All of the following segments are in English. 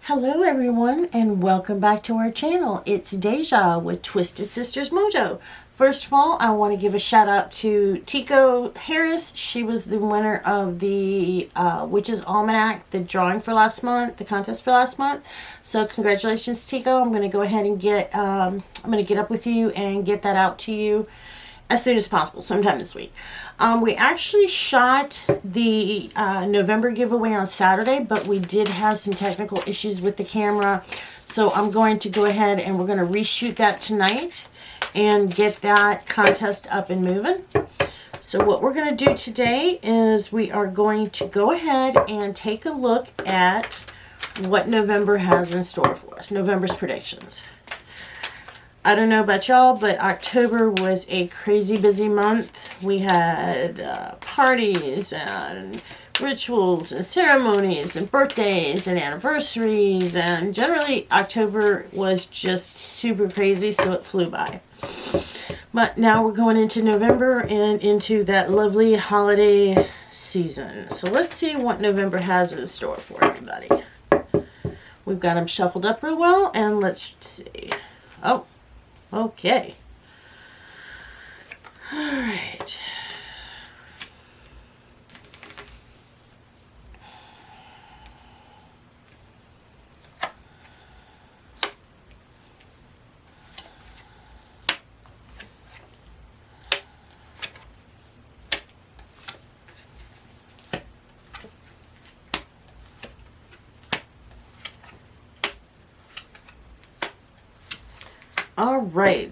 Hello everyone and welcome back to our channel. It's Deja with Twisted Sisters Mojo. First of all, I want to give a shout out to Tico Harris. She was the winner of the Witches Almanac, the drawing for last month, the contest for last month. So congratulations, Tico. I'm going to go ahead and get up with you and get that out to you as soon as possible, sometime this week. We actually shot the November giveaway on Saturday, but we did have some technical issues with the camera. So I'm going to go ahead and we're going to reshoot that tonight and get that contest up and moving. So what we're going to do today is we are going to go ahead and take a look at what November has in store for us, November's predictions. I don't know about y'all, but October was a crazy busy month. We had parties and rituals and ceremonies and birthdays and anniversaries, and generally October was just super crazy, so it flew by. But now we're going into November and into that lovely holiday season. So let's see what November has in store for everybody. We've got them shuffled up real well, and let's see. Oh. Okay. All right. All right,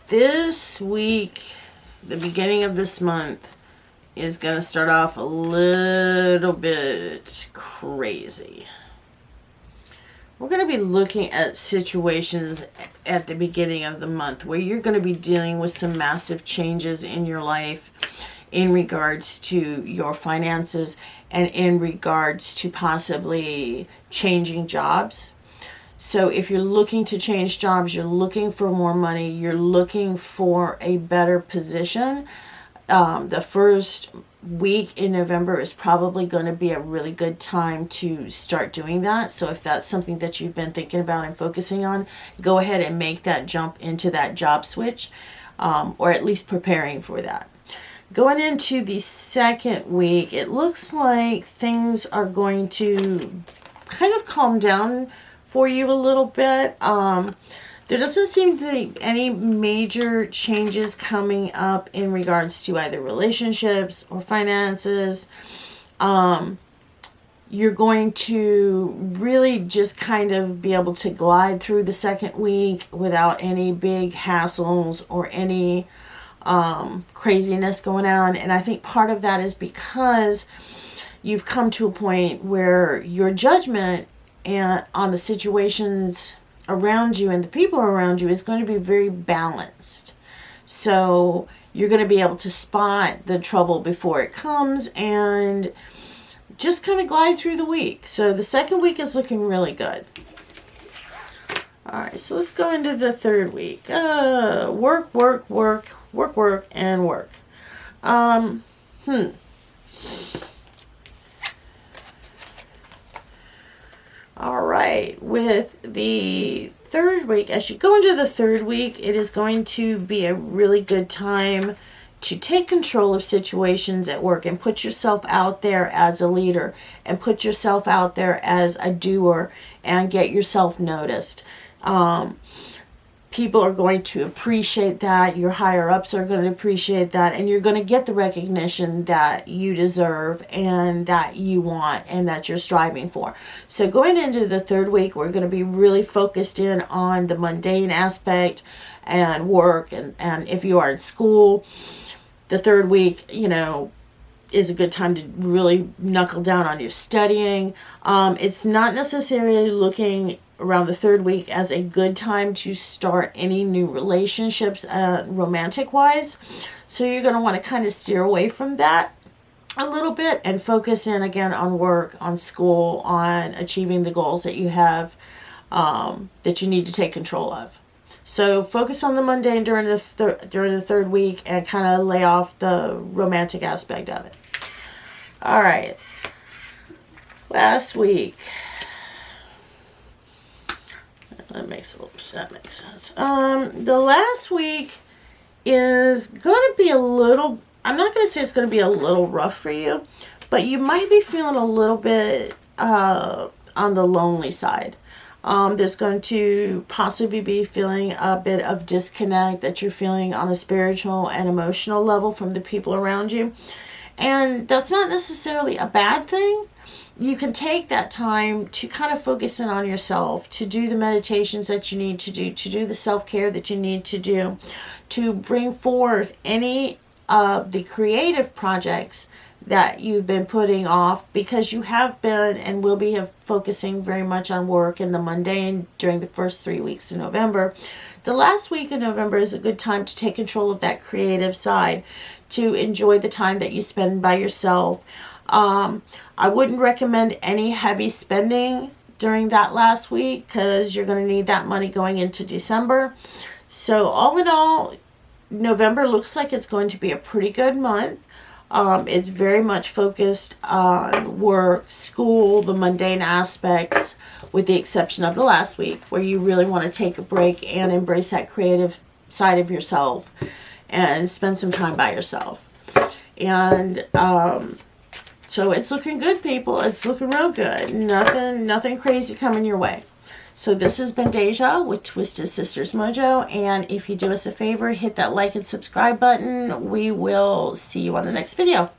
this week, the beginning of this month, is going to start off a little bit crazy. We're going to be looking at situations at the beginning of the month where you're going to be dealing with some massive changes in your life in regards to your finances and in regards to possibly changing jobs. So if you're looking to change jobs, you're looking for more money, you're looking for a better position, the first week in November is probably going to be a really good time to start doing that. So if that's something that you've been thinking about and focusing on, go ahead and make that jump into that job switch, or at least preparing for that. Going into the second week, it looks like things are going to kind of calm down for you a little bit. There doesn't seem to be any major changes coming up in regards to either relationships or finances. You're going to really just kind of be able to glide through the second week without any big hassles or any craziness going on. And I think part of that is because you've come to a point where your judgment and on the situations around you and the people around you is going to be very balanced. So you're going to be able to spot the trouble before it comes and just kind of glide through the week. So the second week is looking really good. All right, so let's go into the third week. Work, and work. All right, with the third week, as you go into the third week, it is going to be a really good time to take control of situations at work and put yourself out there as a leader and put yourself out there as a doer and get yourself noticed. People are going to appreciate that. Your higher ups are going to appreciate that, and you're going to get the recognition that you deserve and that you want and that you're striving for. So going into the third week, we're going to be really focused in on the mundane aspect and work, and if you are in school, the third week, is a good time to really knuckle down on your studying. It's not necessarily looking around the third week as a good time to start any new relationships romantic wise. So you're going to want to kind of steer away from that a little bit and focus in again on work, on school, on achieving the goals that you have that you need to take control of. So focus on the mundane during the third week and kind of lay off the romantic aspect of it. All right. Last week, That makes sense. The last week is going to be a little, I'm not going to say it's going to be a little rough for you, but you might be feeling a little bit on the lonely side. There's going to possibly be feeling a bit of disconnect that you're feeling on a spiritual and emotional level from the people around you. And that's not necessarily a bad thing. You can take that time to kind of focus in on yourself, to do the meditations that you need to do the self-care that you need to do, to bring forth any of the creative projects that you've been putting off, because you have been and will be focusing very much on work and the mundane during the first 3 weeks of November. The last week of November is a good time to take control of that creative side, to enjoy the time that you spend by yourself. I wouldn't recommend any heavy spending during that last week, because you're going to need that money going into December. So all in all, November looks like it's going to be a pretty good month. It's very much focused on work, school, the mundane aspects, with the exception of the last week, where you really want to take a break and embrace that creative side of yourself and spend some time by yourself. And so it's looking good, people. It's looking real good. Nothing crazy coming your way. So this has been Deja with Twisted Sisters Mojo. And if you do us a favor, hit that like and subscribe button. We will see you on the next video.